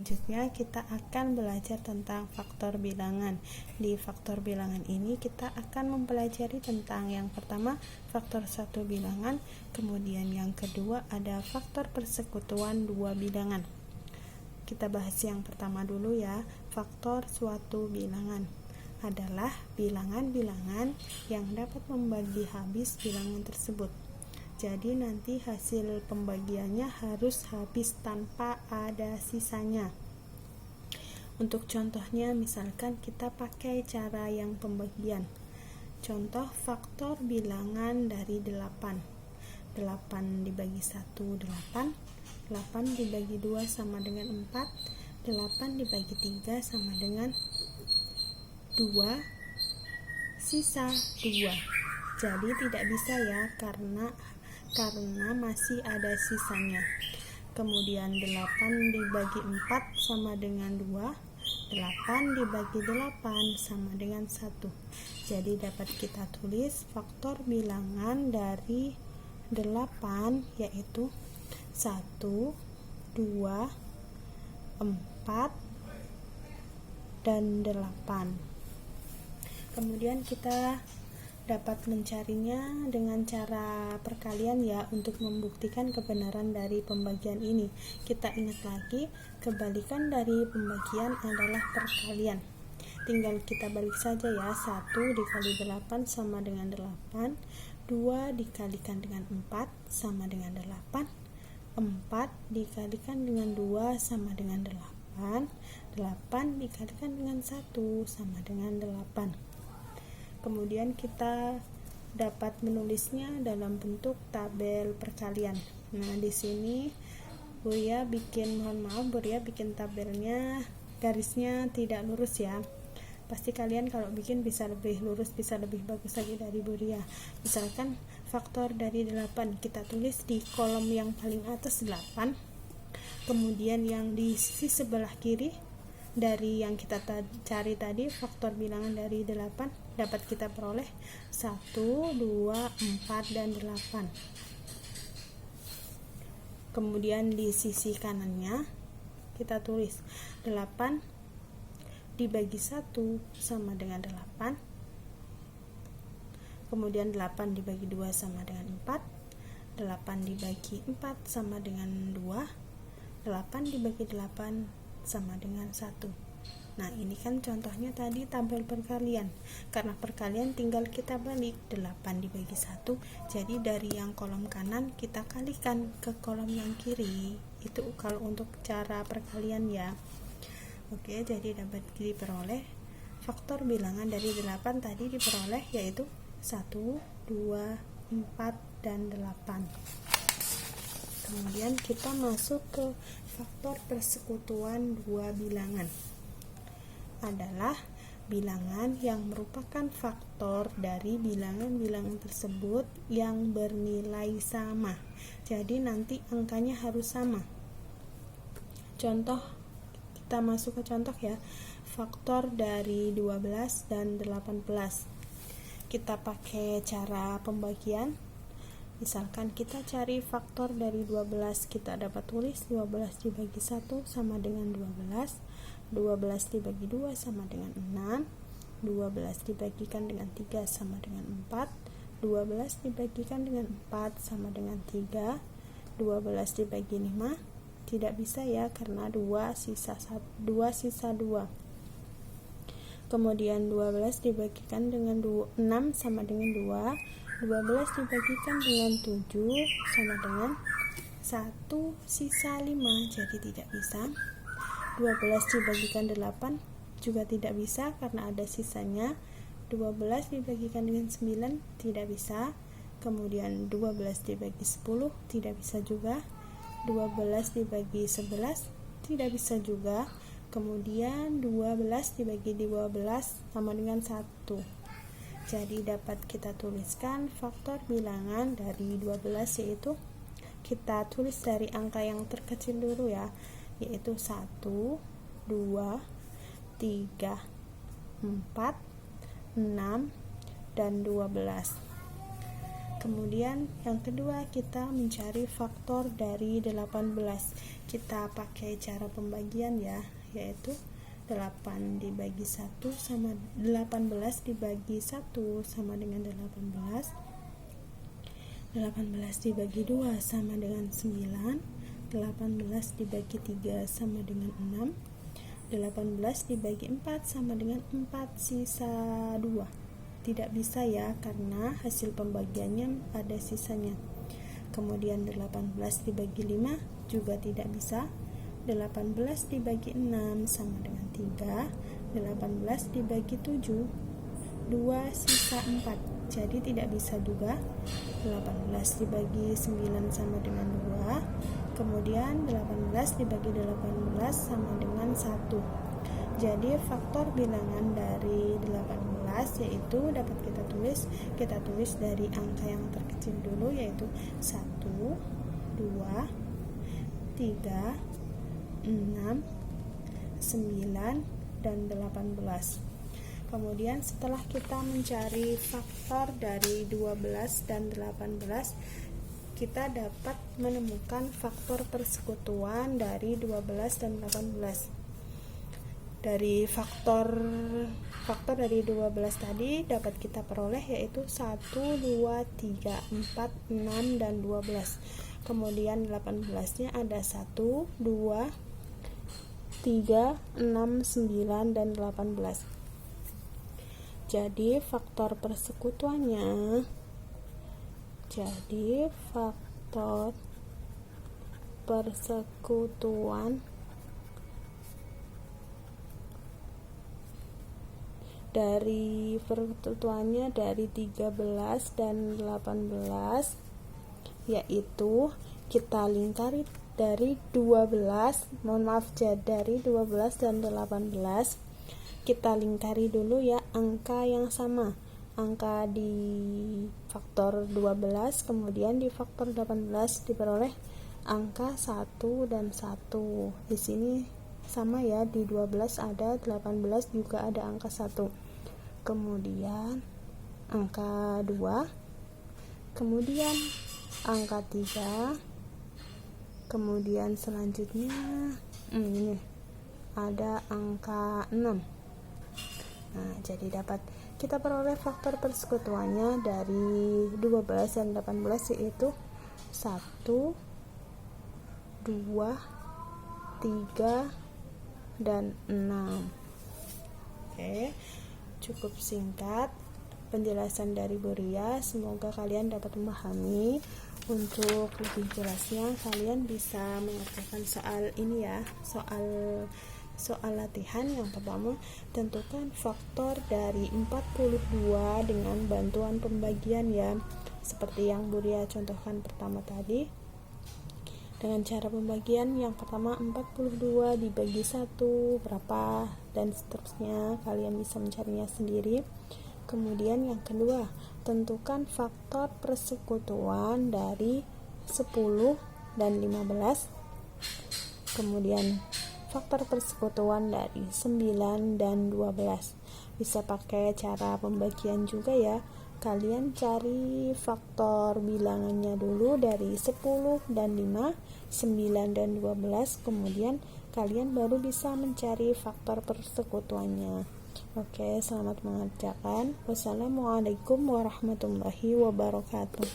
selanjutnya kita akan belajar tentang faktor bilangan. Di faktor bilangan ini kita akan mempelajari tentang yang pertama faktor satu bilangan, kemudian yang kedua ada faktor persekutuan dua bilangan. Kita bahas yang pertama dulu ya. Faktor suatu bilangan adalah bilangan-bilangan yang dapat membagi habis bilangan tersebut. Jadi nanti hasil pembagiannya harus habis tanpa ada sisanya. Untuk contohnya misalkan kita pakai cara yang pembagian. Contoh faktor bilangan dari 8. 8 dibagi 1 8, 8 dibagi 2 sama dengan 4, 8 dibagi 3 sama dengan 2, sisa 2. Jadi tidak bisa ya karena masih ada sisanya. Kemudian 8 dibagi 4 sama dengan 2, 8 dibagi 8 sama dengan 1. Jadi dapat kita tulis faktor bilangan dari 8 yaitu 1, 2, 4, dan 8. Kemudian kita dapat mencarinya dengan cara perkalian ya untuk membuktikan kebenaran dari pembagian ini. Kita ingat lagi, kebalikan dari pembagian adalah perkalian. Tinggal kita balik saja ya, 1 dikali 8 sama dengan 8, 2 dikalikan dengan 4 sama dengan 8, 4 dikalikan dengan 2 sama dengan 8, 8 dikalikan dengan 1 sama dengan 8. Kemudian kita dapat menulisnya dalam bentuk tabel perkalian. Nah, di sini Buria bikin tabelnya garisnya tidak lurus ya. Pasti kalian kalau bikin bisa lebih lurus, bisa lebih bagus lagi dari Buria. Misalkan faktor dari 8 kita tulis di kolom yang paling atas 8. Kemudian yang di sisi sebelah kiri dari yang kita cari tadi faktor bilangan dari 8 dapat kita peroleh 1, 2, 4, dan 8. Kemudian di sisi kanannya kita tulis 8 dibagi 1 sama dengan 8, kemudian 8 dibagi 2 sama dengan 4, 8 dibagi 4 sama dengan 2, 8 dibagi 8 sama dengan 1. Nah, ini kan contohnya tadi tabel perkalian. Karena perkalian tinggal kita balik 8 dibagi 1. Jadi dari yang kolom kanan kita kalikan ke kolom yang kiri. Itu kalau untuk cara perkalian ya. Oke, jadi dapat diperoleh faktor bilangan dari 8 tadi diperoleh yaitu 1, 2, 4, dan 8. Kemudian kita masuk ke faktor persekutuan dua bilangan. Adalah bilangan yang merupakan faktor dari bilangan-bilangan tersebut yang bernilai sama. Jadi nanti angkanya harus sama. Contoh, kita masuk ke contoh ya. Faktor dari 12 dan 18. Kita pakai cara pembagian. Misalkan kita cari faktor dari 12, kita dapat tulis 12 dibagi 1 sama dengan 12, 12 dibagi 2 sama dengan 6, 12 dibagikan dengan 3 sama dengan 4, 12 dibagikan dengan 4 sama dengan 3, 12 dibagi 5, tidak bisa ya karena 2 sisa 2. Kemudian 12 dibagikan dengan 6 sama dengan 2, 12 dibagikan dengan 7 sama dengan 1 sisa 5, jadi tidak bisa. 12 dibagikan 8 juga tidak bisa karena ada sisanya. 12 dibagikan dengan 9 tidak bisa. Kemudian 12 dibagi 10 tidak bisa juga. 12 dibagi 11 tidak bisa juga. Kemudian 12 dibagi 12 sama dengan 1. Jadi dapat kita tuliskan faktor bilangan dari 12 yaitu kita tulis dari angka yang terkecil dulu ya, yaitu 1, 2, 3, 4, 6, dan 12. Kemudian yang kedua, kita mencari faktor dari 18. Kita pakai cara pembagian ya, yaitu 8 dibagi 1 sama 18 dibagi 1 sama dengan 18. 18 dibagi 2 sama dengan 9. 18 dibagi 3 sama dengan 6. 18 dibagi 4 sama dengan 4 sisa 2. Tidak bisa ya, karena hasil pembagiannya ada sisanya. Kemudian 18 dibagi 5 juga tidak bisa. 18 dibagi 6 sama dengan 3. 18 dibagi 7, 2 sisa 4. Jadi tidak bisa juga. 18 dibagi 9 sama dengan 2. Kemudian 18 dibagi 18 sama dengan 1. Jadi faktor bilangan dari 18 yaitu dapat kita tulis dari angka yang terkecil dulu, yaitu 1, 2, 3, 6, 9, dan 18. Kemudian setelah kita mencari faktor dari 12 dan 18, kita dapat menemukan faktor persekutuan dari 12 dan 18. Dari faktor dari 12 tadi dapat kita peroleh yaitu 1, 2, 3, 4, 6, dan 12. Kemudian 18-nya ada 1, 2, 3, 6, 9, dan 18. Jadi faktor persekutuannya, dari persekutuannya dari 13 dan 18, yaitu kita lingkari dari 12 dan 18. Kita lingkari dulu ya angka yang sama, angka di faktor 12, kemudian di faktor 18 diperoleh angka 1 dan 1. Di sini sama ya, di 12 ada, 18 juga ada angka 1. Kemudian angka 2, kemudian angka 3, kemudian selanjutnya ini ada angka 6. Nah, jadi dapat kita peroleh faktor persekutuannya dari 12 dan 18 yaitu 1, 2, 3, dan 6. Oke, cukup singkat penjelasan dari Bu Ria. Semoga kalian dapat memahami. Untuk lebih jelasnya kalian bisa mengerjakan soal ini ya, soal latihan. Yang pertama, tentukan faktor dari 42 dengan bantuan pembagian ya, seperti yang Bu Ria contohkan pertama tadi. Dengan cara pembagian yang pertama, 42 dibagi 1 berapa, dan seterusnya. Kalian bisa mencarinya sendiri. Kemudian yang kedua, tentukan faktor persekutuan dari 10 dan 15. Kemudian faktor persekutuan dari 9 dan 12. Bisa pakai cara pembagian juga ya. Kalian cari faktor bilangannya dulu dari 10 dan 5, 9 dan 12, kemudian kalian baru bisa mencari faktor persekutuannya. Oke, selamat mengerjakan. Wassalamualaikum warahmatullahi wabarakatuh.